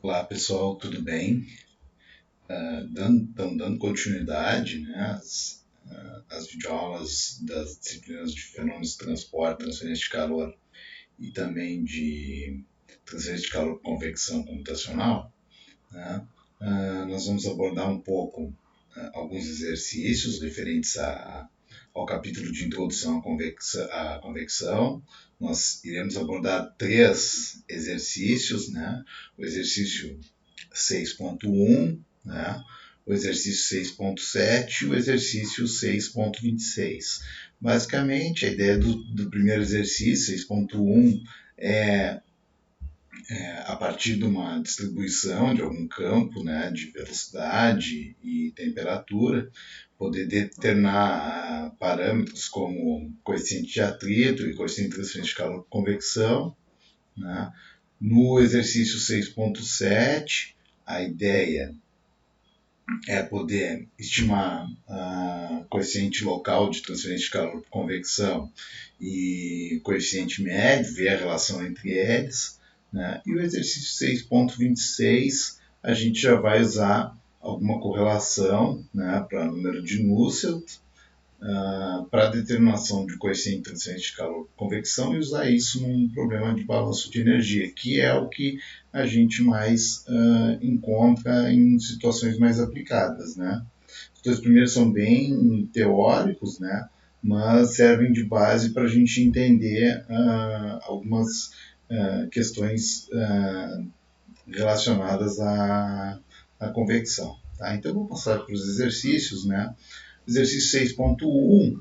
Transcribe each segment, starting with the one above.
Olá pessoal, tudo bem? Dando continuidade, né, às videoaulas das disciplinas de fenômenos de transporte, transferência de calor e também de transferência de calor por convecção computacional, né, nós vamos abordar um pouco alguns exercícios referentes ao capítulo de introdução à convecção. Nós iremos abordar 3 exercícios, né? O exercício 6.1, né? O exercício 6.7 e o exercício 6.26. Basicamente, a ideia do primeiro exercício, 6.1, é a partir de uma distribuição de algum campo, né, de velocidade e temperatura, poder determinar parâmetros como coeficiente de atrito e coeficiente de transferência de calor por convecção. Né. No exercício 6.7, a ideia é poder estimar a coeficiente local de transferência de calor por convecção e coeficiente médio, ver a relação entre eles. Né? E o exercício 6.26, a gente já vai usar alguma correlação, né, para número de Nusselt, para determinação de coeficiente de transferência de calor por convecção e usar isso num problema de balanço de energia, que é o que a gente mais encontra em situações mais aplicadas. Né? Os dois primeiros são bem teóricos, né, mas servem de base para a gente entender algumas questões relacionadas à convecção. Tá? Então, vou passar para os exercícios. Né? Exercício 6.1,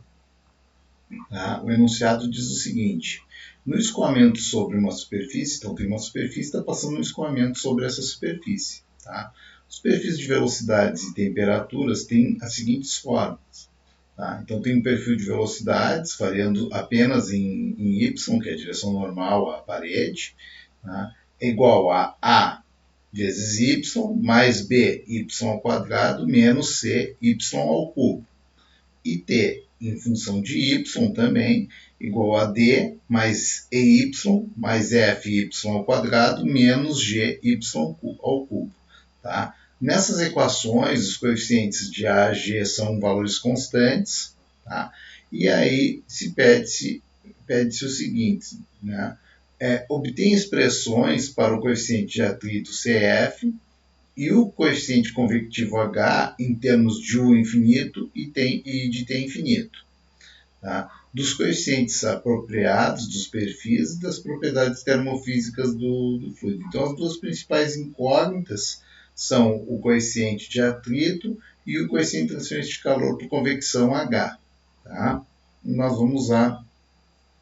tá? O enunciado diz o seguinte: no escoamento sobre uma superfície, então tem uma superfície, está passando um escoamento sobre essa superfície. Tá? Superfícies de velocidades e temperaturas têm as seguintes formas. Tá? Então tem um perfil de velocidades variando apenas em y, que é a direção normal à parede, tá? É igual a vezes y mais b y ao quadrado menos c y ao cubo. E t em função de y também igual a d mais ey mais fy ao quadrado menos gy ao cubo. Tá? Nessas equações, os coeficientes de A e G são valores constantes, tá? E aí pede-se o seguinte, né? Obtém expressões para o coeficiente de atrito CF e o coeficiente convectivo H em termos de U infinito e de T infinito. Tá? Dos coeficientes apropriados, dos perfis e das propriedades termofísicas do fluido. Então, as duas principais incógnitas são o coeficiente de atrito e o coeficiente de transferência de calor por convecção H. Tá? Nós vamos usar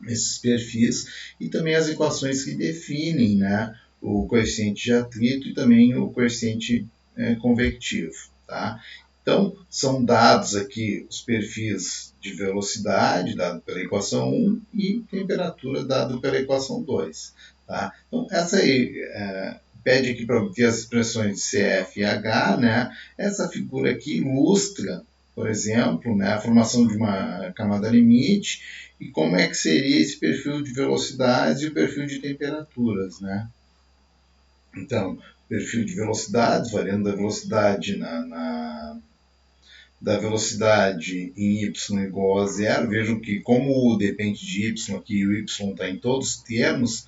esses perfis e também as equações que definem, né, o coeficiente de atrito e também o coeficiente convectivo. Tá? Então, são dados aqui os perfis de velocidade, dado pela equação 1, e temperatura, dado pela equação 2. Tá? Então, essa aí pede aqui para obter as expressões de CF e H. Né? Essa figura aqui ilustra, por exemplo, né, a formação de uma camada limite e como é que seria esse perfil de velocidades e o perfil de temperaturas. Né? Então, perfil de velocidades, variando da velocidade da velocidade em y igual a zero. Vejam que como depende de y aqui, o y está em todos os termos,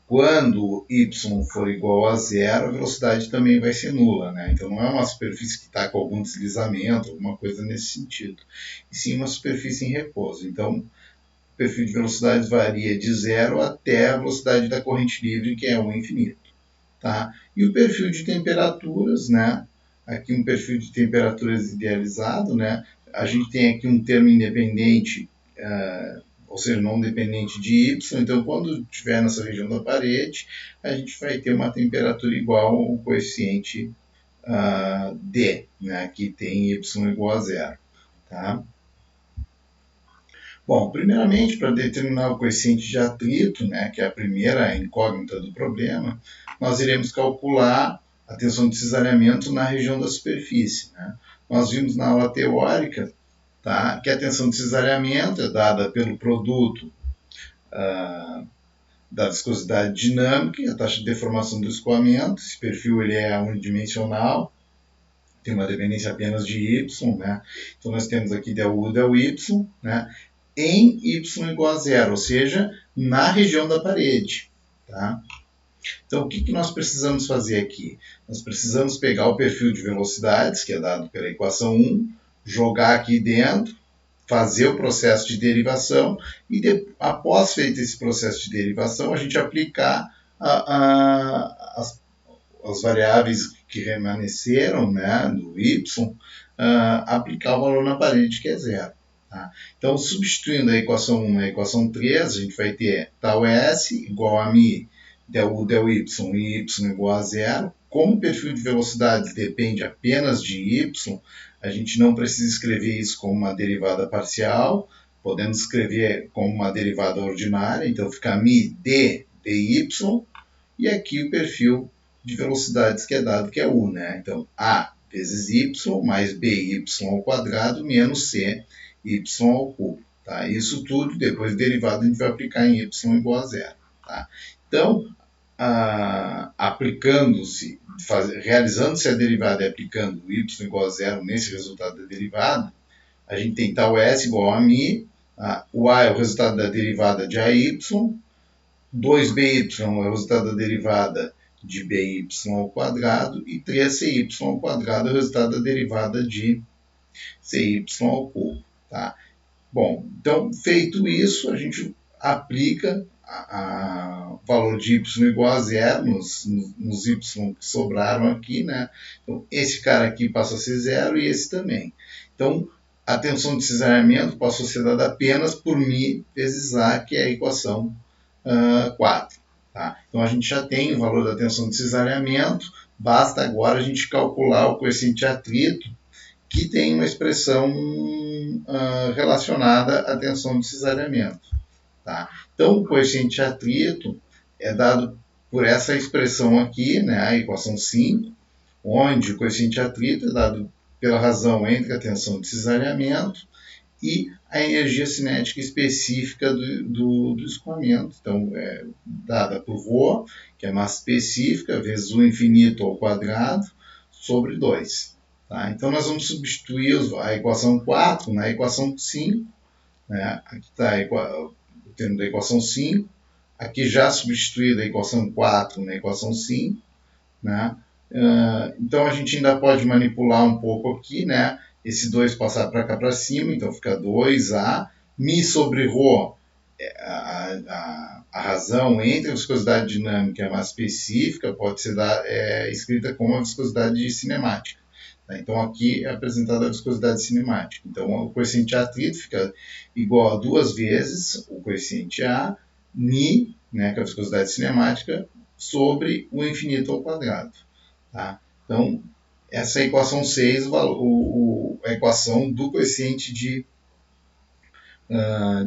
quando y for igual a zero, a velocidade também vai ser nula. Né? Então não é uma superfície que está com algum deslizamento, alguma coisa nesse sentido, e sim uma superfície em repouso. Então, o perfil de velocidades varia de zero até a velocidade da corrente livre, que é o infinito. Tá? E o perfil de temperaturas, né? Aqui um perfil de temperaturas idealizado, né? A gente tem aqui um termo independente, ou seja, não dependente de y, então quando estiver nessa região da parede, a gente vai ter uma temperatura igual ao coeficiente D, né? Que tem y igual a zero. Tá? Bom, primeiramente, para determinar o coeficiente de atrito, né, que é a primeira incógnita do problema, nós iremos calcular a tensão de cisalhamento na região da superfície. Né? Nós vimos na aula teórica, tá, que a tensão de cisalhamento é dada pelo produto da viscosidade dinâmica e a taxa de deformação do escoamento. Esse perfil ele é unidimensional, tem uma dependência apenas de y, né? Então nós temos aqui del U del y, né? Em y igual a zero, ou seja, na região da parede. Tá? Então o que nós precisamos fazer aqui? Nós precisamos pegar o perfil de velocidades, que é dado pela equação 1, jogar aqui dentro, fazer o processo de derivação e após feito esse processo de derivação, a gente aplicar as variáveis que remanesceram, né, do y, aplicar o valor na parede, que é zero. Tá? Então, substituindo a equação 1 na equação 3, a gente vai ter tal S igual a μ del U del y e y igual a zero. Como o perfil de velocidades depende apenas de y, a gente não precisa escrever isso como uma derivada parcial, podemos escrever como uma derivada ordinária, então fica μ d dy, e aqui o perfil de velocidades que é dado, que é U, né? Então, A vezes Y mais BY ao quadrado menos C y ao cubo. Tá? Isso tudo, depois de derivado, a gente vai aplicar em y igual a zero. Tá? Então, realizando-se a derivada e aplicando y igual a zero nesse resultado da derivada, a gente tem tal S igual a μ, o A é o resultado da derivada de AY, 2by é o resultado da derivada de by ao quadrado e 3cy ao quadrado é o resultado da derivada de cy ao cubo. Tá? Bom, então feito isso, a gente aplica o valor de y igual a zero nos y que sobraram aqui, né? Então, esse cara aqui passa a ser zero e esse também. Então, a tensão de cisalhamento passa a ser dada apenas por μ vezes A, que é a equação 4. Tá? Então, a gente já tem o valor da tensão de cisalhamento, basta agora a gente calcular o coeficiente de atrito, que tem uma expressão relacionada à tensão de cisalhamento. Tá? Então, o coeficiente de atrito é dado por essa expressão aqui, né, a equação 5, onde o coeficiente de atrito é dado pela razão entre a tensão de cisalhamento e a energia cinética específica do escoamento. Então, é dada por ρ, que é massa específica, vezes o infinito ao quadrado, sobre 2. Tá? Então, nós vamos substituir a equação 4 na equação 5. Né? Aqui está o termo da equação 5. Aqui já substituída a equação 4 na equação 5. Né? Então, a gente ainda pode manipular um pouco aqui, né? Esse 2 passar para cá para cima, então fica 2A. μ sobre ρ, a razão entre a viscosidade dinâmica e a massa específica pode ser escrita como a viscosidade cinemática. Tá? Então, aqui é apresentada a viscosidade cinemática. Então, o coeficiente de atrito fica igual a 2 vezes o coeficiente A, μ, né, que é a viscosidade cinemática, sobre o infinito ao quadrado. Tá? Então, essa é a equação 6, a equação do coeficiente de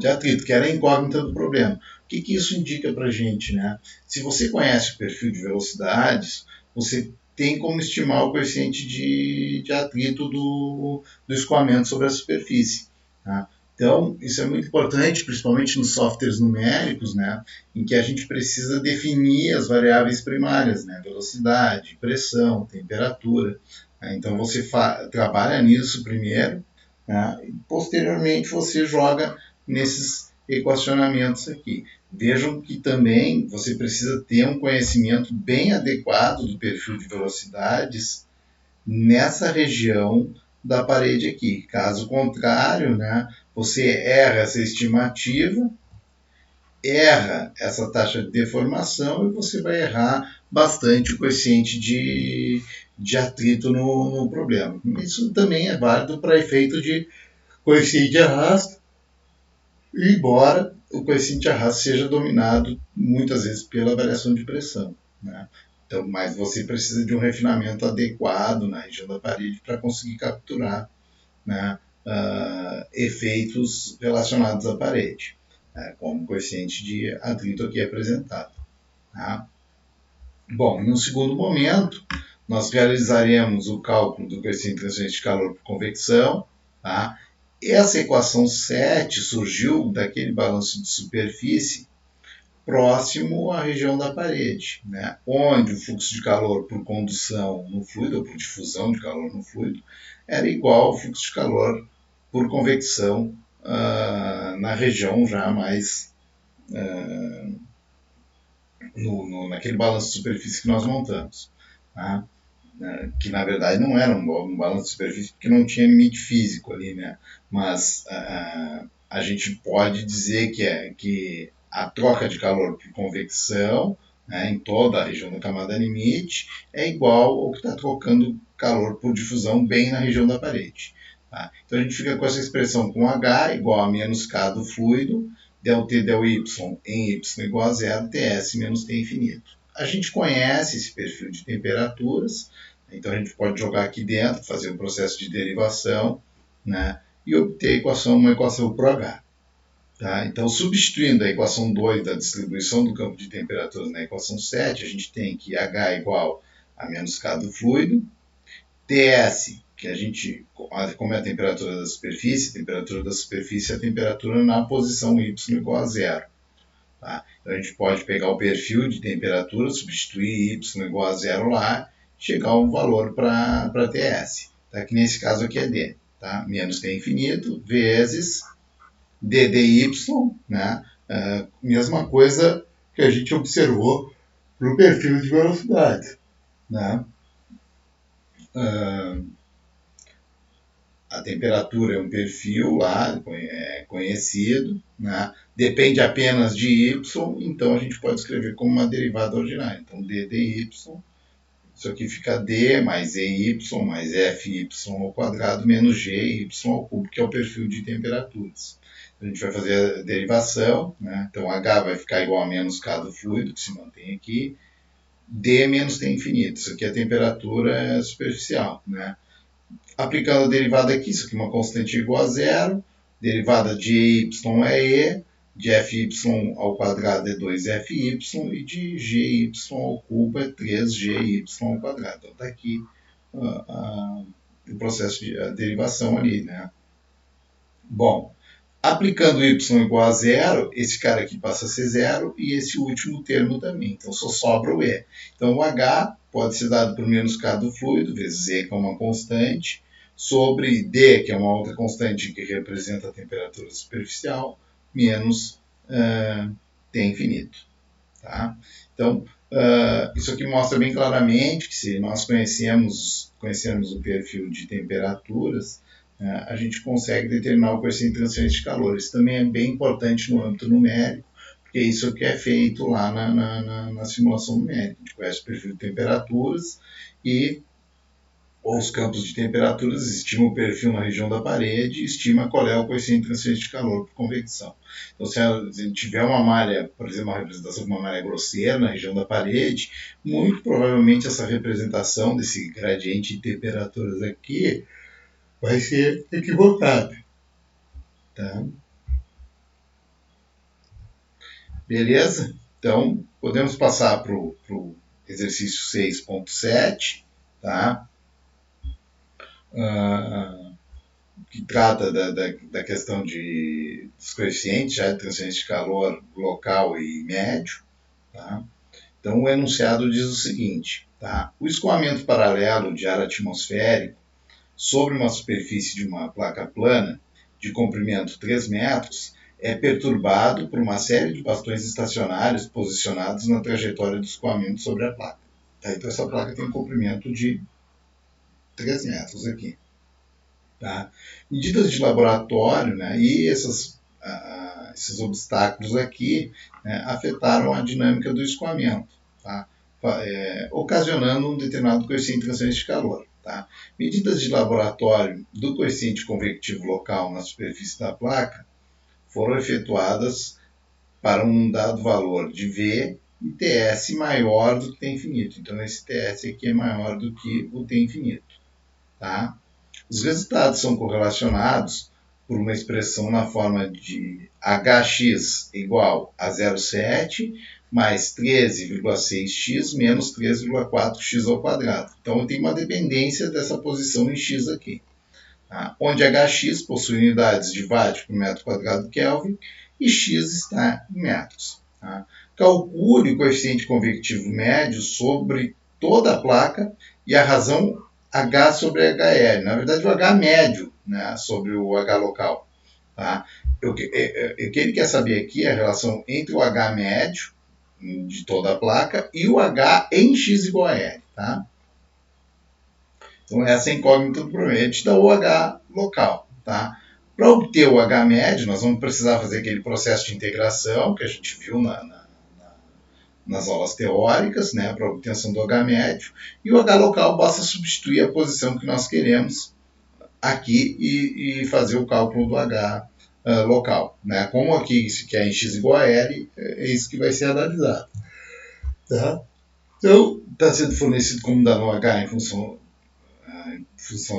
atrito, que era a incógnita do problema. O que isso indica para a gente? Né? Se você conhece o perfil de velocidades, você tem como estimar o coeficiente de atrito do escoamento sobre a superfície. Tá? Então, isso é muito importante, principalmente nos softwares numéricos, né, em que a gente precisa definir as variáveis primárias, né, velocidade, pressão, temperatura. Né? Então, você trabalha nisso primeiro, né, e posteriormente você joga nesses equacionamentos aqui. Vejam que também você precisa ter um conhecimento bem adequado do perfil de velocidades nessa região da parede aqui. Caso contrário, né, você erra essa estimativa, erra essa taxa de deformação e você vai errar bastante o coeficiente de atrito no problema. Isso também é válido para efeito de coeficiente de arrasto, embora o coeficiente de arrasto seja dominado muitas vezes pela variação de pressão. Né? Então, mas você precisa de um refinamento adequado na região da parede para conseguir capturar, né, efeitos relacionados à parede, né, como o coeficiente de atrito aqui apresentado. Tá? Bom, em um segundo momento, nós realizaremos o cálculo do coeficiente de transferência de calor por convecção. Tá? Essa equação 7 surgiu daquele balanço de superfície próximo à região da parede, né? Onde o fluxo de calor por condução no fluido, ou por difusão de calor no fluido, era igual ao fluxo de calor por convecção na região já mais naquele balanço de superfície que nós montamos. Tá? Que na verdade não era um balanço de superfície porque não tinha limite físico ali, né? Mas a gente pode dizer que a troca de calor por convecção, né, em toda a região da camada limite é igual ao que está trocando calor por difusão bem na região da parede. Tá? Então a gente fica com essa expressão com H igual a menos K do fluido, del T del Y em Y igual a zero, Ts menos T infinito. A gente conhece esse perfil de temperaturas, então a gente pode jogar aqui dentro, fazer um processo de derivação, né, e obter uma equação por H. Tá? Então, substituindo a equação 2 da distribuição do campo de temperaturas na equação 7, a gente tem que H é igual a menos K do fluido, Ts, que a gente, como é a temperatura da superfície é a temperatura na posição Y igual a zero. Tá? Então, a gente pode pegar o perfil de temperatura, substituir Y igual a zero lá, chegar a um valor para Ts, tá? Que nesse caso aqui é D. Tá? Menos T infinito vezes ddy, né? Mesma coisa que a gente observou para o perfil de velocidade. Né? A temperatura é um perfil lá conhecido, né? Depende apenas de y, então a gente pode escrever como uma derivada ordinária. Então, d dy, isso aqui fica d mais ey mais fy ao quadrado menos gy ao cubo, que é o perfil de temperaturas. A gente vai fazer a derivação, né? Então H vai ficar igual a menos K do fluido, que se mantém aqui, D menos T infinito. Isso aqui é a temperatura superficial, né? Aplicando a derivada aqui, isso aqui é uma constante igual a zero, derivada de EY é E, de FY ao quadrado é 2FY e de GY ao cubo é 3GY ao quadrado. Então está aqui o processo de derivação ali, né? Bom, aplicando y igual a zero, esse cara aqui passa a ser zero e esse último termo também. Então só sobra o E. Então o H pode ser dado por menos K do fluido, vezes E, que é uma constante, sobre D, que é uma outra constante que representa a temperatura superficial, menos T infinito. Tá? Então, isso aqui mostra bem claramente que se nós conhecermos o perfil de temperaturas, a gente consegue determinar o coeficiente de transferência de calor. Isso também é bem importante no âmbito numérico, porque isso que é feito lá na simulação numérica. A gente conhece o perfil de temperaturas e os campos de temperaturas, estima o perfil na região da parede e estima qual é o coeficiente de transferência de calor por convecção. Então, se a gente tiver uma malha, por exemplo, uma representação de uma malha grosseira na região da parede, muito provavelmente essa representação desse gradiente de temperaturas aqui vai ser equivocada. Tá? Beleza? Então, podemos passar para o exercício 6.7, tá? Que trata da questão dos coeficientes já de transferência de calor local e médio. Tá? Então, o enunciado diz o seguinte: tá? O escoamento paralelo de ar atmosférico sobre uma superfície de uma placa plana de comprimento 3 metros é perturbado por uma série de bastões estacionários posicionados na trajetória do escoamento sobre a placa. Tá? Então, essa placa tem um comprimento de 3 metros aqui. Tá? Medidas de laboratório, né, e esses obstáculos aqui, né, afetaram a dinâmica do escoamento, tá? Ocasionando um determinado coeficiente de transferência de calor. Tá? Medidas de laboratório do coeficiente convectivo local na superfície da placa foram efetuadas para um dado valor de V e Ts maior do que T infinito. Então, esse Ts aqui é maior do que o T infinito. Tá? Os resultados são correlacionados por uma expressão na forma de Hx igual a 0,7 mais 13,6x menos 3,4x ao quadrado. Então, eu tenho uma dependência dessa posição em x aqui. Tá? Onde Hx possui unidades de watt por metro quadrado Kelvin e x está em metros. Tá? calcule o coeficiente convectivo médio sobre toda a placa e a razão H sobre HL. Na verdade, o H médio, né, sobre o H local. Tá? O que ele quer saber aqui é a relação entre o H médio de toda a placa e o H em x igual a L. Tá? Então, essa é a incógnita do problema. Ele te dá o H local. Tá? Para obter o H médio, nós vamos precisar fazer aquele processo de integração que a gente viu nas aulas teóricas, né, para a obtenção do H médio, e o H local basta substituir a posição que nós queremos aqui e fazer o cálculo do H local. Né? Como aqui isso quer em x igual a L, é isso que vai ser analisado. Tá? Então, está sendo fornecido como dano H em função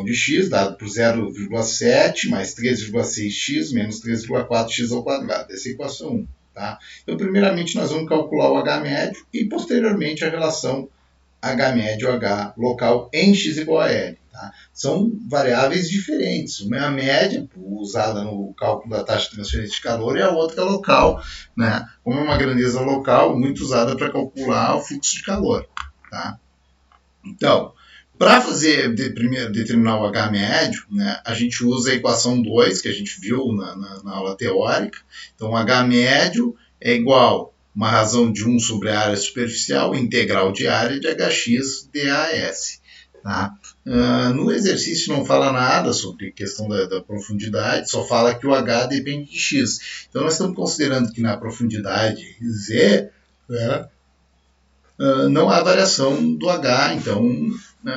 de x, dado por 0,7 mais 3,6x menos 3,4x ao quadrado. Essa é a equação 1. Tá? Então, primeiramente, nós vamos calcular o H médio e, posteriormente, a relação H médio H local em x igual a L. Tá? São variáveis diferentes. Uma é a média, usada no cálculo da taxa de transferência de calor, e a outra é local, né? Como é uma grandeza local, muito usada para calcular o fluxo de calor. Tá? Então, para determinar o H médio, né, a gente usa a equação 2, que a gente viu na aula teórica. Então, o H médio é igual a uma razão de 1 sobre a área superficial, integral de área de Hx dAs. Tá? No exercício não fala nada sobre a questão da profundidade, só fala que o H depende de x. Então, nós estamos considerando que na profundidade Z, né, não há variação do H, então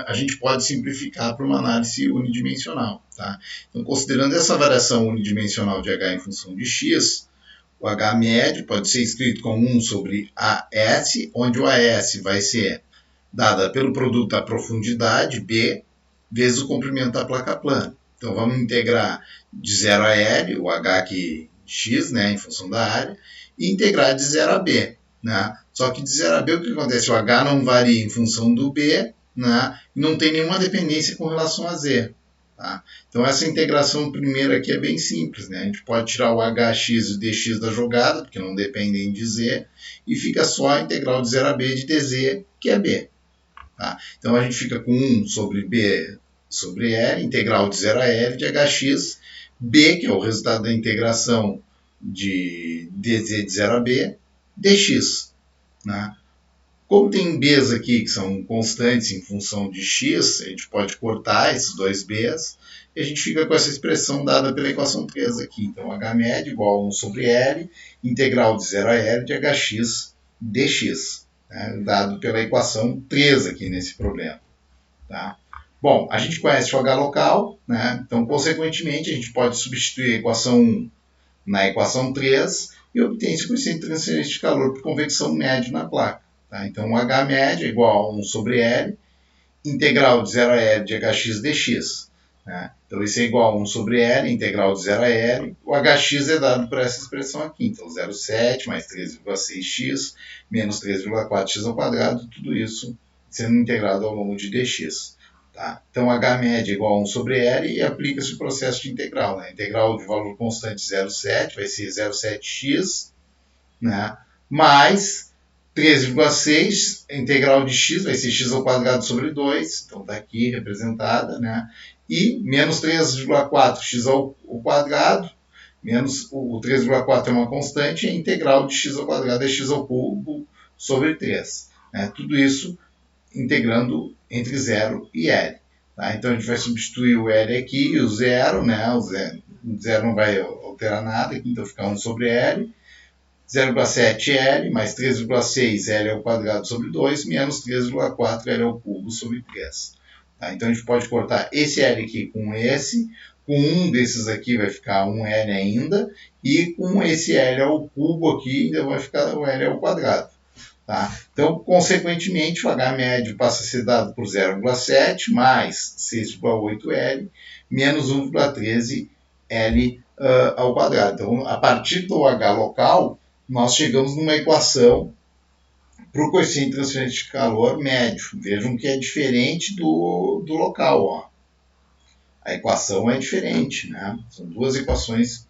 a gente pode simplificar para uma análise unidimensional. Tá? Então, considerando essa variação unidimensional de H em função de x, o H médio pode ser escrito como 1 sobre AS, onde o AS vai ser dada pelo produto da profundidade, B, vezes o comprimento da placa plana. Então, vamos integrar de 0 a L, o H aqui x, né, em função da área, e integrar de 0 a B. Né? Só que de 0 a B, o que acontece? O H não varia em função do B, né? E não tem nenhuma dependência com relação a Z. Tá? Então, essa integração primeira aqui é bem simples. Né? A gente pode tirar o hx e o dx da jogada, porque não dependem de Z, e fica só a integral de 0 a B de dz, que é B. Tá? Então, a gente fica com 1 sobre B sobre L, integral de 0 a L de hx, B, que é o resultado da integração de dz de 0 a B, dx. Né? Como tem b's aqui que são constantes em função de x, a gente pode cortar esses dois b's e a gente fica com essa expressão dada pela equação 3 aqui. Então, H médio igual a 1 sobre L, integral de 0 a L de hx dx, né? Dado pela equação 3 aqui nesse problema. Tá? Bom, a gente conhece o H local, né? Então, consequentemente, a gente pode substituir a equação 1 na equação 3 e obter esse coeficiente de transferência de calor por convecção médio na placa. Tá? Então, o H médio é igual a 1 sobre L, integral de 0 a L de hx dx. Né? Então, isso é igual a 1 sobre L, integral de 0 a L. O hx é dado por essa expressão aqui. Então, 0,7 mais 3,6x menos 3,4x ao quadrado, tudo isso sendo integrado ao longo de dx. Tá? Então, H médio é igual a 1 sobre L e aplica-se o processo de integral. Né? Integral de valor constante 0,7 vai ser 0,7x, né? Mais 3,6, a integral de x vai ser x ao quadrado sobre 2, então está aqui representada, né? E menos 3,4x ao quadrado, menos o 3,4 é uma constante, e a integral de x ao quadrado é x ao cubo sobre 3. Né? Tudo isso integrando entre 0 e L. Tá? Então, a gente vai substituir o L aqui e o 0, né? O 0 não vai alterar nada aqui, então fica 1 sobre L. 0,7L mais 3,6 L ao quadrado sobre 2 menos 3,4 L ao cubo sobre 3. Tá? Então, a gente pode cortar esse L aqui com esse. Com um desses aqui vai ficar 1L ainda. E com esse L ao cubo aqui ainda vai ficar o L ao quadrado. Tá? Então, consequentemente, o H médio passa a ser dado por 0,7 mais 6,8L menos 1,13 L ao quadrado. Então, a partir do H local, nós chegamos numa equação para o coeficiente de transferência de calor médio. Vejam que é diferente do local. Ó. A equação é diferente. Né? São duas equações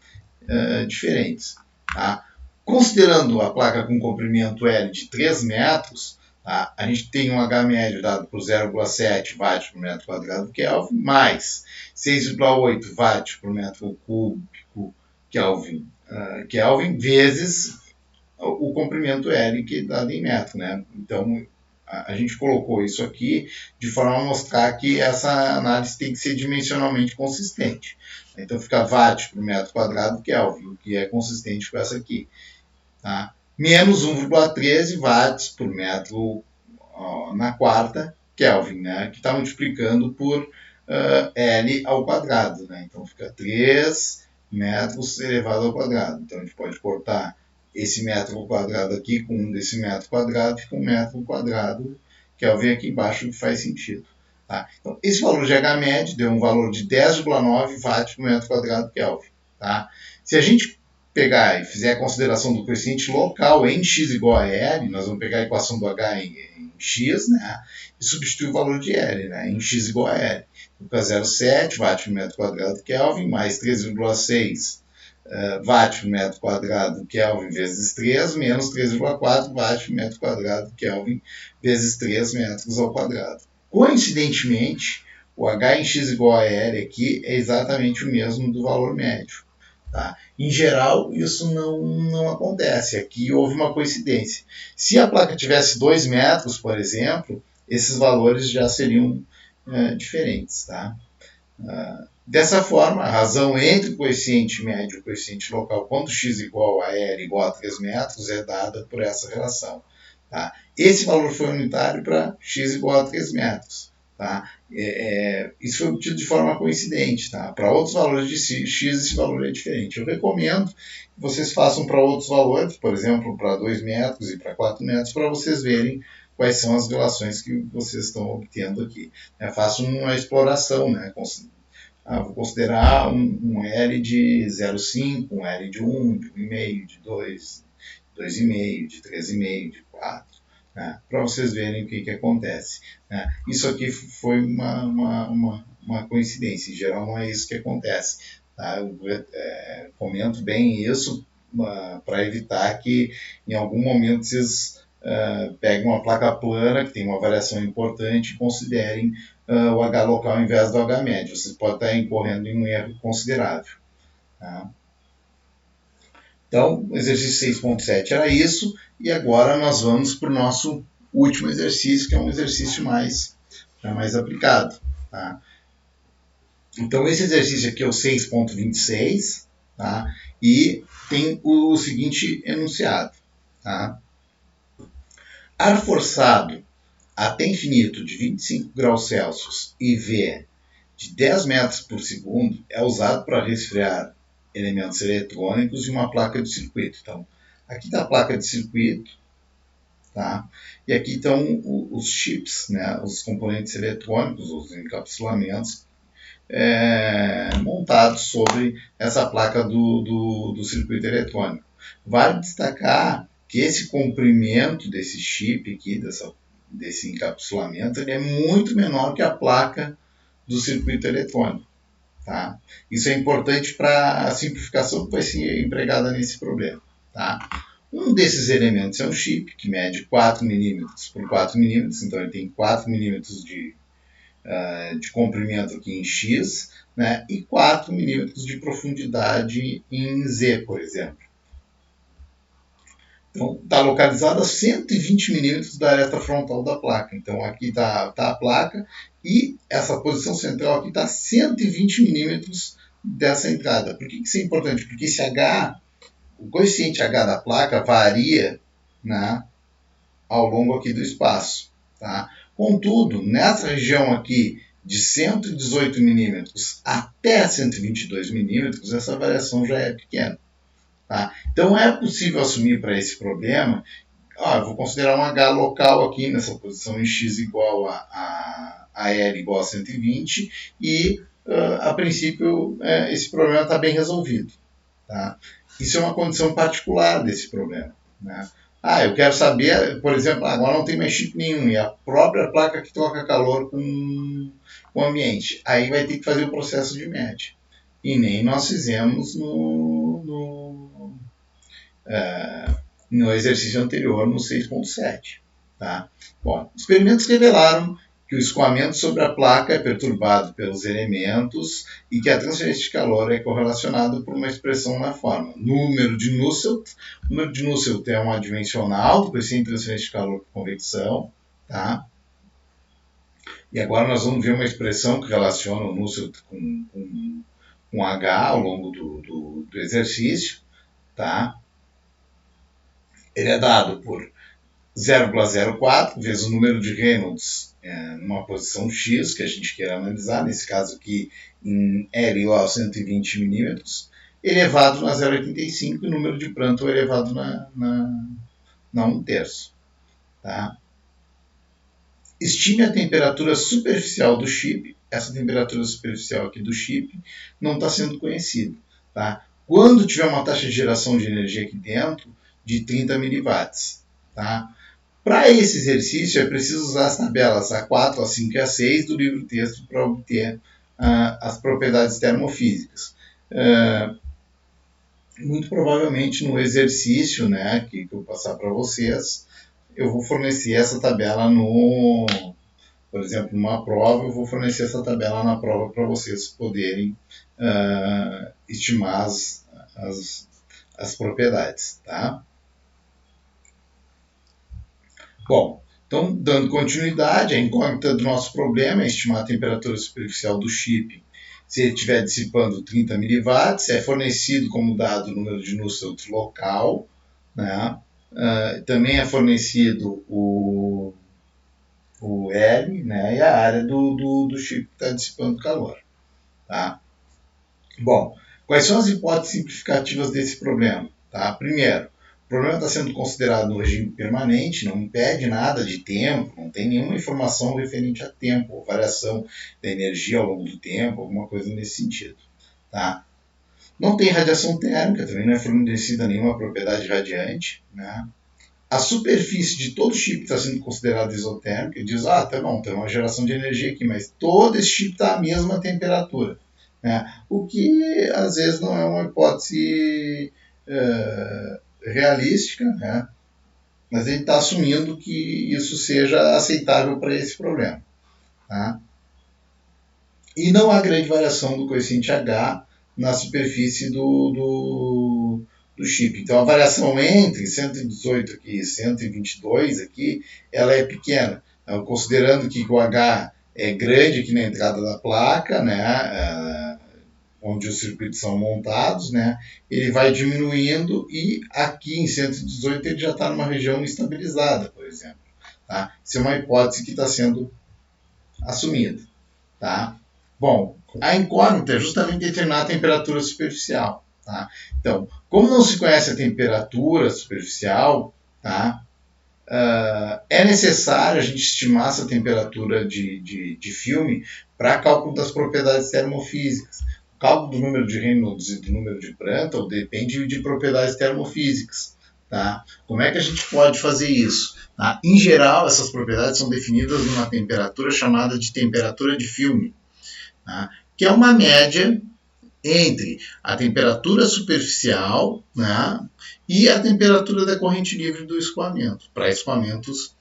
diferentes. Tá? Considerando a placa com comprimento L de 3 metros, tá? A gente tem um H médio dado por 0,7 watts por metro quadrado Kelvin, mais 6,8 watts por metro cúbico Kelvin, vezes o comprimento L que é dado em metro, né? Então, a gente colocou isso aqui de forma a mostrar que essa análise tem que ser dimensionalmente consistente. Então, fica watt por metro quadrado Kelvin, o que é consistente com essa aqui. Tá? Menos 1,13 watts por metro na quarta Kelvin, né? Que está multiplicando por L ao quadrado. Né? Então, fica 3 metros elevado ao quadrado. Então, a gente pode cortar esse metro ao quadrado aqui com um desse metro quadrado, fica um metro quadrado Kelvin aqui embaixo, que faz sentido. Tá? Então, esse valor de H médio deu um valor de 10,9 watts por metro quadrado Kelvin. Tá? Se a gente pegar e fizer a consideração do coeficiente local em x igual a L, nós vamos pegar a equação do H em x, né? E substituir o valor de L, né? Em x igual a L. Fica 0,7 watt por metro quadrado Kelvin, mais 3,6 watt por metro quadrado Kelvin vezes 3, menos 3,4 watt por metro quadrado Kelvin vezes 3 metros ao quadrado. Coincidentemente, o H em x igual a L aqui é exatamente o mesmo do valor médio. Tá? Em geral, isso não acontece. Aqui houve uma coincidência. Se a placa tivesse 2 metros, por exemplo, esses valores já seriam diferentes. Tá? Dessa forma, a razão entre o coeficiente médio e o coeficiente local, quando x igual a L igual a 3 metros, é dada por essa relação. Tá? Esse valor foi unitário para x igual a 3 metros. Tá? Isso foi obtido de forma coincidente. Tá? Para outros valores de x, esse valor é diferente. Eu recomendo que vocês façam para outros valores, por exemplo, para 2 metros e para 4 metros, para vocês verem quais são as relações que vocês estão obtendo aqui. Façam uma exploração, né? Vou considerar um L de 0,5, um L de 1, de 1,5, de 2, 2,5, de 3,5, de 4, né? Para vocês verem o que acontece. Né? Isso aqui foi uma coincidência, em geral não é isso que acontece. Tá? Eu comento bem isso para evitar que em algum momento vocês peguem uma placa plana que tem uma variação importante e considerem o H local ao invés do H médio. Vocês podem estar incorrendo em um erro considerável. Tá? Então, o exercício 6.7 era isso, e agora nós vamos para o nosso último exercício, que é um exercício mais aplicado. Tá? Então, esse exercício aqui é o 6.26, tá? E tem o seguinte enunciado. Tá? Ar forçado até infinito de 25 graus Celsius e V de 10 metros por segundo é usado para resfriar elementos eletrônicos e uma placa de circuito. Então, aqui está a placa de circuito, tá? E aqui estão os chips, né? Os componentes eletrônicos, os encapsulamentos montados sobre essa placa do circuito eletrônico. Vale destacar que esse comprimento desse chip aqui, desse encapsulamento, ele é muito menor que a placa do circuito eletrônico. Tá? Isso é importante para a simplificação que vai ser empregada nesse problema. Tá? Um desses elementos é um chip que mede 4 milímetros por 4 milímetros, então ele tem 4 milímetros de comprimento aqui em X, né? E 4 milímetros de profundidade em Z, por exemplo. Então, está localizado a 120 milímetros da aresta frontal da placa. Então, aqui está a placa e essa posição central aqui está a 120 milímetros dessa entrada. Por que isso é importante? Porque esse H, o coeficiente H da placa varia, né, ao longo aqui do espaço. Tá? Contudo, nessa região aqui de 118 milímetros até 122 milímetros, essa variação já é pequena. Tá? Então, é possível assumir para esse problema, eu vou considerar um H local aqui nessa posição em x igual a L igual a 120 e, a princípio, esse problema está bem resolvido. Tá? Isso é uma condição particular desse problema. Né? Eu quero saber, por exemplo, agora não tem mais chip nenhum e a própria placa que troca calor com o ambiente. Aí vai ter que fazer o processo de média. E nem nós fizemos no exercício anterior, no 6.7. Tá? Bom, experimentos revelaram que o escoamento sobre a placa é perturbado pelos elementos e que a transferência de calor é correlacionada por uma expressão na forma número de Nusselt. O número de Nusselt é um adimensional do coeficiente de transferência de calor por convecção. Tá? E agora nós vamos ver uma expressão que relaciona o Nusselt com H ao longo do exercício. Tá? Ele é dado por 0,04 vezes o número de Reynolds numa posição X, que a gente queira analisar, nesse caso aqui em L igual a 120 milímetros, elevado na 0,85 e o número de Prandtl elevado na 1/3. Tá? Estime a temperatura superficial do chip. Essa temperatura superficial aqui do chip não está sendo conhecida. Tá? Quando tiver uma taxa de geração de energia aqui dentro de 30 miliwatts. Tá? Para esse exercício, é preciso usar as tabelas A4, A5 e A6 do livro texto para obter as propriedades termofísicas. Muito provavelmente no exercício, né, que eu vou passar para vocês, eu vou fornecer essa tabela por exemplo, numa prova, eu vou fornecer essa tabela na prova para vocês poderem estimar as propriedades. Tá? Bom, então, dando continuidade, a incógnita do nosso problema é estimar a temperatura superficial do chip se ele estiver dissipando 30 miliwatts, é fornecido como dado o número de Nusselt local, né? Também é fornecido o L, né? E a área do chip que está dissipando calor. Tá? Bom, quais são as hipóteses simplificativas desse problema? Tá? Primeiro, o problema está sendo considerado no regime permanente, não impede nada de tempo, não tem nenhuma informação referente a tempo, ou variação da energia ao longo do tempo, alguma coisa nesse sentido. Tá? Não tem radiação térmica, também não é fornecida nenhuma propriedade radiante. Né? A superfície de todo chip está sendo considerada isotérmica, e diz, tá bom, tem uma geração de energia aqui, mas todo esse chip está à mesma temperatura. Né? O que às vezes não é uma hipótese realística, né? Mas ele está assumindo que isso seja aceitável para esse problema. Tá? E não há grande variação do coeficiente H na superfície do chip. Então a variação entre 118 aqui e 122 aqui, ela é pequena. Então, considerando que o H é grande aqui na entrada da placa, né? Onde os circuitos são montados, né, ele vai diminuindo e aqui em 118 ele já está numa região estabilizada, por exemplo. Tá? Isso é uma hipótese que está sendo assumida. Tá? Bom, a incógnita é justamente determinar a temperatura superficial. Tá? Então, como não se conhece a temperatura superficial, tá, é necessário a gente estimar essa temperatura de filme para cálculo das propriedades termofísicas. O cálculo do número de Reynolds e do número de Prandtl depende de propriedades termofísicas. Tá? Como é que a gente pode fazer isso? Tá? Em geral, essas propriedades são definidas numa temperatura chamada de temperatura de filme, tá? Que é uma média entre a temperatura superficial, né, e a temperatura da corrente livre do escoamento, para escoamentos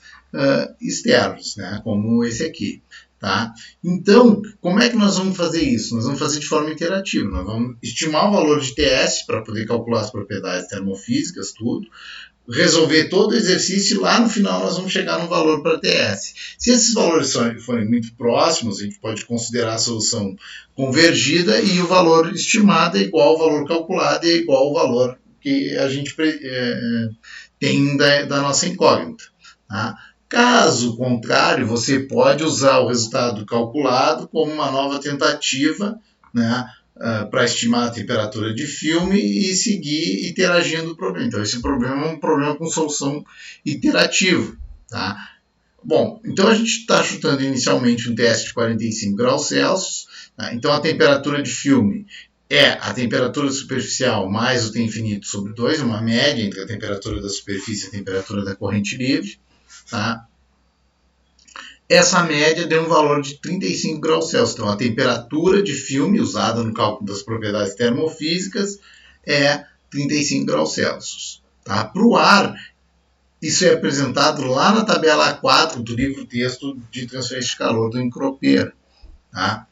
externos, né, como esse aqui. Tá? Então, como é que nós vamos fazer isso? Nós vamos fazer de forma iterativa. Nós vamos estimar o valor de TS para poder calcular as propriedades termofísicas, tudo, resolver todo o exercício e lá no final nós vamos chegar no valor para TS. Se esses valores forem muito próximos, a gente pode considerar a solução convergida e o valor estimado é igual ao valor calculado e é igual ao valor que a gente tem da nossa incógnita. Tá? Caso contrário, você pode usar o resultado calculado como uma nova tentativa, né, para estimar a temperatura de filme e seguir interagindo o problema. Então, esse problema é um problema com solução iterativa. Tá? Bom, então a gente está chutando inicialmente um teste de 45 graus Celsius. Tá? Então, a temperatura de filme é a temperatura superficial mais o T infinito sobre 2, uma média entre a temperatura da superfície e a temperatura da corrente livre. Tá? Essa média deu um valor de 35 graus Celsius. Então, a temperatura de filme usada no cálculo das propriedades termofísicas é 35 graus Celsius. Tá? Para o ar, isso é apresentado lá na tabela A4 do livro-texto de transferência de calor do Encropeira. Tá?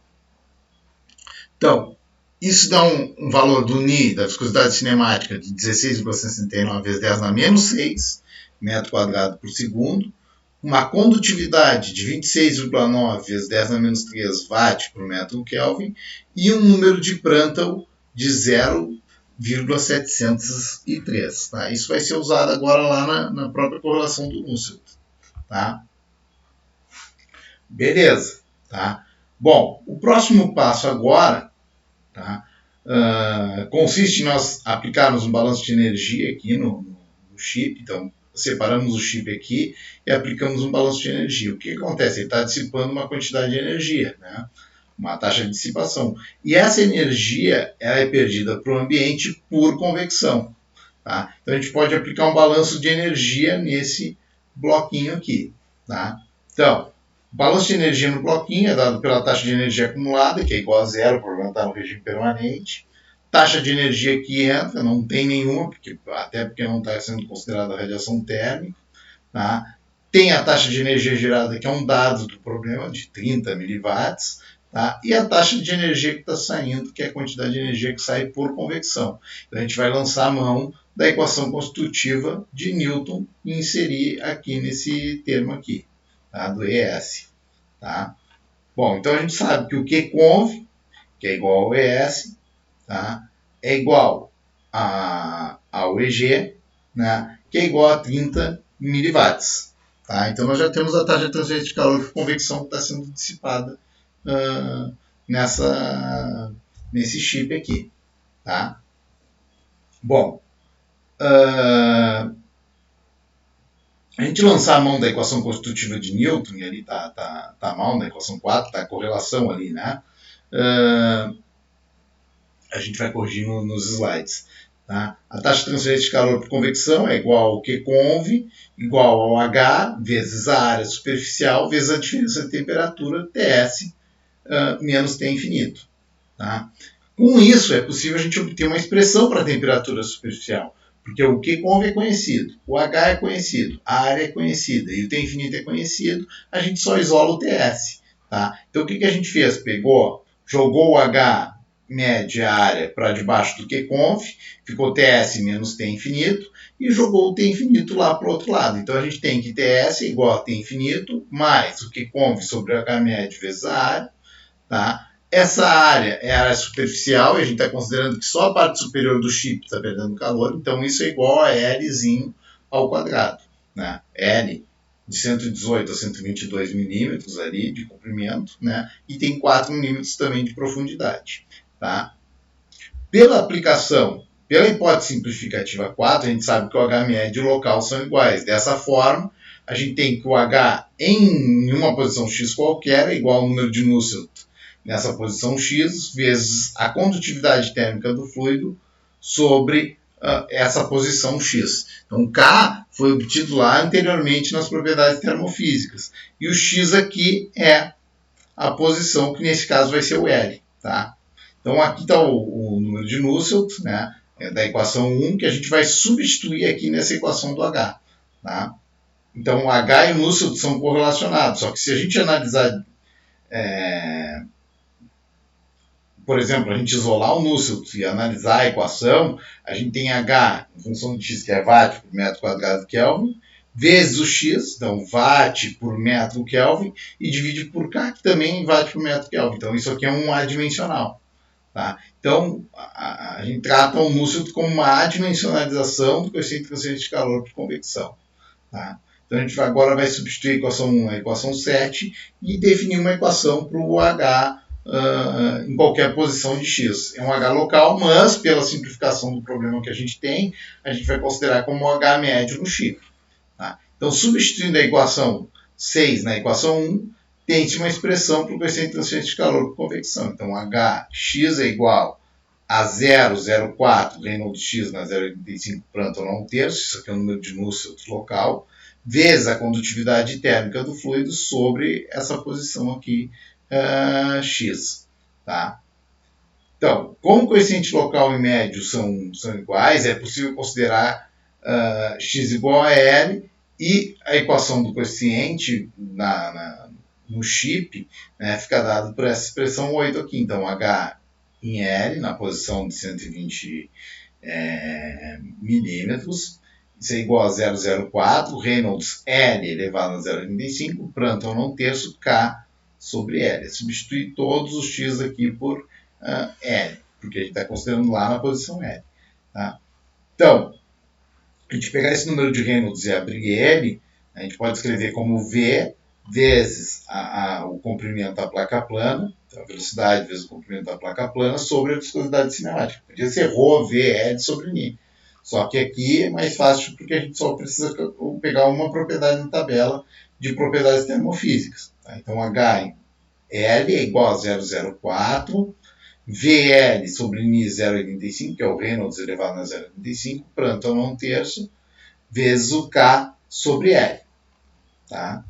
Então, isso dá um valor do Ni, da viscosidade cinemática, de 16,69 vezes 10 na menos 6 metro quadrado por segundo, uma condutividade de 26,9 vezes 10 na menos 3 watt por metro Kelvin e um número de Prandtl de 0,703. Tá? Isso vai ser usado agora lá na própria correlação do Nusselt. Tá? Beleza. Tá? Bom, o próximo passo agora, tá, consiste em nós aplicarmos um balanço de energia aqui no chip. Então, separamos o chip aqui e aplicamos um balanço de energia. O que acontece? Ele está dissipando uma quantidade de energia, né? Uma taxa de dissipação. E essa energia ela é perdida para o ambiente por convecção. Tá? Então, a gente pode aplicar um balanço de energia nesse bloquinho aqui. Tá? Então, o balanço de energia no bloquinho é dado pela taxa de energia acumulada, que é igual a zero, o problema está no regime permanente. Taxa de energia que entra, não tem nenhuma, até porque não está sendo considerada radiação térmica. Tá? Tem a taxa de energia gerada, que é um dado do problema, de 30 miliwatts. Tá? E a taxa de energia que está saindo, que é a quantidade de energia que sai por convecção. Então, a gente vai lançar a mão da equação constitutiva de Newton e inserir aqui nesse termo aqui, tá? Do ES. Tá? Bom, então a gente sabe que o Qconv, que é igual ao ES, tá? É igual ao EG, né? Que é igual a 30 miliwatts. Tá? Então nós já temos a taxa de transferência de calor por convecção que está sendo dissipada nesse chip aqui. Tá? Bom, a gente lançar a mão da equação constitutiva de Newton, e ali está mal na equação 4, está a correlação ali, né? A gente vai corrigir nos slides. Tá? A taxa de transferência de calor por convecção é igual ao Qconv, igual ao H, vezes a área superficial, vezes a diferença de temperatura, Ts, menos T infinito. Tá? Com isso, é possível a gente obter uma expressão para a temperatura superficial, porque o Qconv é conhecido, o H é conhecido, a área é conhecida e o T infinito é conhecido, a gente só isola o Ts. Tá? Então, o que a gente fez? Jogou o H média área para debaixo do Qconv, ficou Ts menos T infinito, e jogou o T infinito lá para o outro lado. Então, a gente tem que Ts é igual a T infinito, mais o Qconv sobre o H médio vezes a área. Tá? Essa área é a área superficial, e a gente está considerando que só a parte superior do chip está perdendo calor, então isso é igual a Lzinho ao quadrado. Né? L de 118 a 122 milímetros ali de comprimento, né? E tem 4 milímetros também de profundidade. Tá? Pela aplicação, pela hipótese simplificativa 4, a gente sabe que o H médio e o local são iguais. Dessa forma, a gente tem que o H em uma posição x qualquer é igual ao número de Nusselt nessa posição x, vezes a condutividade térmica do fluido sobre essa posição x. Então, K foi obtido lá anteriormente nas propriedades termofísicas. E o x aqui é a posição, que nesse caso vai ser o L. Tá? Então, aqui está o número de Nusselt, né, da equação 1, que a gente vai substituir aqui nessa equação do H. Tá? Então, o H e o Nusselt são correlacionados, só que se a gente analisar, por exemplo, a gente isolar o Nusselt e analisar a equação, a gente tem H em função de x, que é watt por metro quadrado Kelvin, vezes o x, então watt por metro Kelvin, e divide por K, que também é watt por metro Kelvin. Então, isso aqui é um adimensional. Tá? Então, a gente trata o Nusselt como uma adimensionalização do coeficiente de transferência de calor por convecção. Tá? Então, a gente agora vai substituir a equação 1 a equação 7 e definir uma equação para o H em qualquer posição de x. É um H local, mas pela simplificação do problema que a gente tem, a gente vai considerar como H médio no chip. Tá? Então, substituindo a equação 6 na equação 1, tem-se uma expressão para o coeficiente de transferência de calor por convecção. Então, Hx é igual a 0,04 Reynolds x na 0,85 Prandtl a 1/3, isso aqui é o número de Nusselt local, vezes a condutividade térmica do fluido sobre essa posição aqui, x. Tá? Então, como o coeficiente local e médio são iguais, é possível considerar x igual a L, e a equação do coeficiente no chip, né, fica dado por essa expressão 8 aqui. Então, H em L, na posição de 120 milímetros, isso é igual a 0,04, Reynolds L elevado a 0,85, Prandtl não terço, K sobre L. Substituir todos os x aqui por L, porque a gente está considerando lá na posição L. Tá? Então, a gente pegar esse número de Reynolds e abrir L, a gente pode escrever como V vezes o comprimento da placa plana, então a velocidade vezes o comprimento da placa plana, sobre a viscosidade cinemática. Podia ser ρ, V, L sobre N. Só que aqui é mais fácil porque a gente só precisa pegar uma propriedade na tabela de propriedades termofísicas. Tá? Então, H em L é igual a 0,04, VL sobre N 0,85, que é o Reynolds elevado a 0,85, Prandtl não terço, vezes o K sobre L. Tá?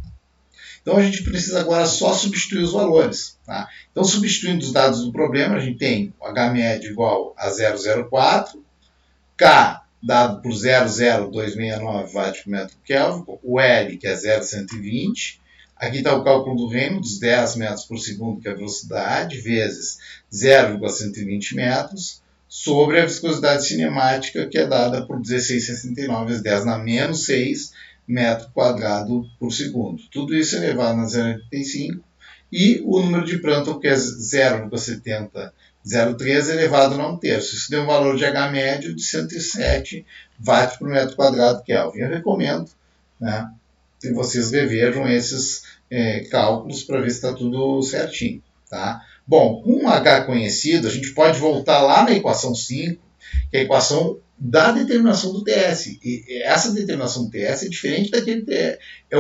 Então, a gente precisa agora só substituir os valores. Tá? Então, substituindo os dados do problema, a gente tem o H médio igual a 0,04, K dado por 0,0269 watts por metro Kelvin, o L, que é 0,120, aqui está o cálculo do Reynolds, 10 metros por segundo, que é a velocidade, vezes 0,120 metros, sobre a viscosidade cinemática, que é dada por 16,69 vezes 10 na menos 6 metro quadrado por segundo. Tudo isso elevado a 0,85, e o número de Prandtl, que é 0,7003 elevado a 1 terço. Isso deu um valor de H médio de 107 watts por metro quadrado Kelvin. Eu recomendo, né, que vocês revejam esses cálculos para ver se está tudo certinho. Tá? Bom, com um H conhecido, a gente pode voltar lá na equação 5, que é a equação da determinação do TS. E essa determinação do TS é diferente daquele TS. É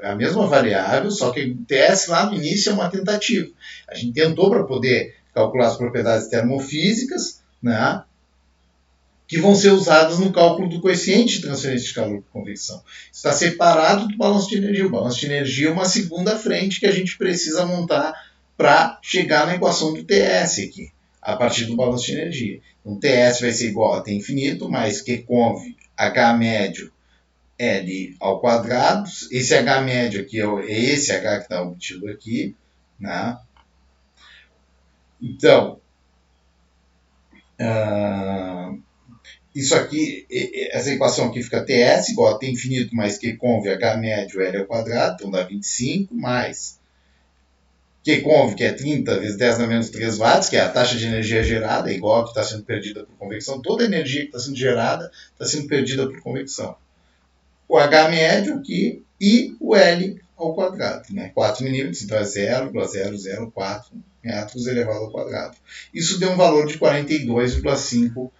a mesma variável, só que o TS lá no início é uma tentativa. A gente tentou para poder calcular as propriedades termofísicas, né, que vão ser usadas no cálculo do coeficiente de transferência de calor por convecção. Está separado do balanço de energia. O balanço de energia é uma segunda frente que a gente precisa montar para chegar na equação do TS aqui, a partir do balanço de energia. Então, TS vai ser igual a T infinito mais Qconv H médio L ao quadrado. Esse H médio aqui é esse H que está obtido aqui. Né? Então, isso aqui, essa equação aqui fica TS igual a T infinito mais Qconv H médio L ao quadrado, então dá 25, mais Qconv, que é 30 vezes 10 na menos 3 watts, que é a taxa de energia gerada, é igual a que está sendo perdida por convecção. Toda a energia que está sendo gerada está sendo perdida por convecção. O H médio aqui e o L ao quadrado. Né? 4 milímetros, então é 0,004 metros elevado ao quadrado. Isso deu um valor de 42,5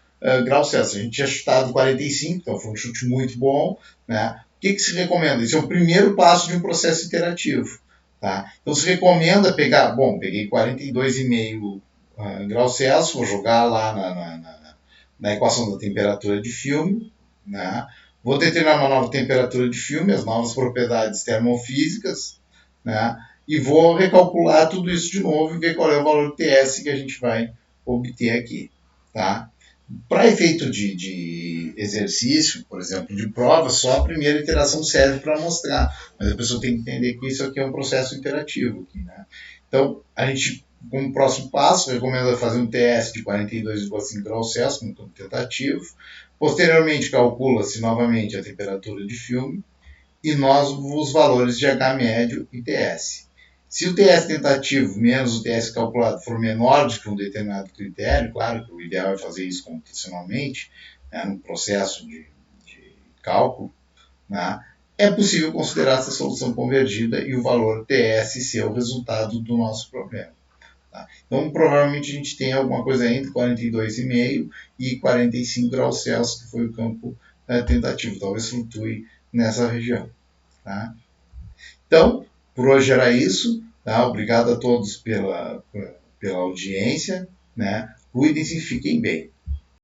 graus Celsius. A gente tinha chutado 45, então foi um chute muito bom. Né? O que se recomenda? Esse é o primeiro passo de um processo iterativo. Tá? Então se recomenda pegar, peguei 42,5 graus Celsius, vou jogar lá na equação da temperatura de filme, né? Vou determinar uma nova temperatura de filme, as novas propriedades termofísicas, né? E vou recalcular tudo isso de novo e ver qual é o valor TS que a gente vai obter aqui. Tá? Para efeito de exercício, por exemplo, de prova, só a primeira iteração serve para mostrar. Mas a pessoa tem que entender que isso aqui é um processo iterativo. Aqui, né? Então, a gente, como próximo passo, recomenda fazer um TS de 42,5 graus Celsius, como campo tentativo. Posteriormente, calcula-se novamente a temperatura de filme e os valores de H médio e TS. Se o TS tentativo menos o TS calculado for menor do que um determinado critério, claro que o ideal é fazer isso computacionalmente, né, no processo de cálculo, né, é possível considerar essa solução convergida e o valor TS ser o resultado do nosso problema. Tá? Então, provavelmente a gente tem alguma coisa entre 42,5 e 45 graus Celsius, que foi o campo tentativo. Talvez flutue nessa região. Tá? Então, por hoje era isso. Tá? Obrigado a todos pela audiência. Né? Cuidem-se e fiquem bem.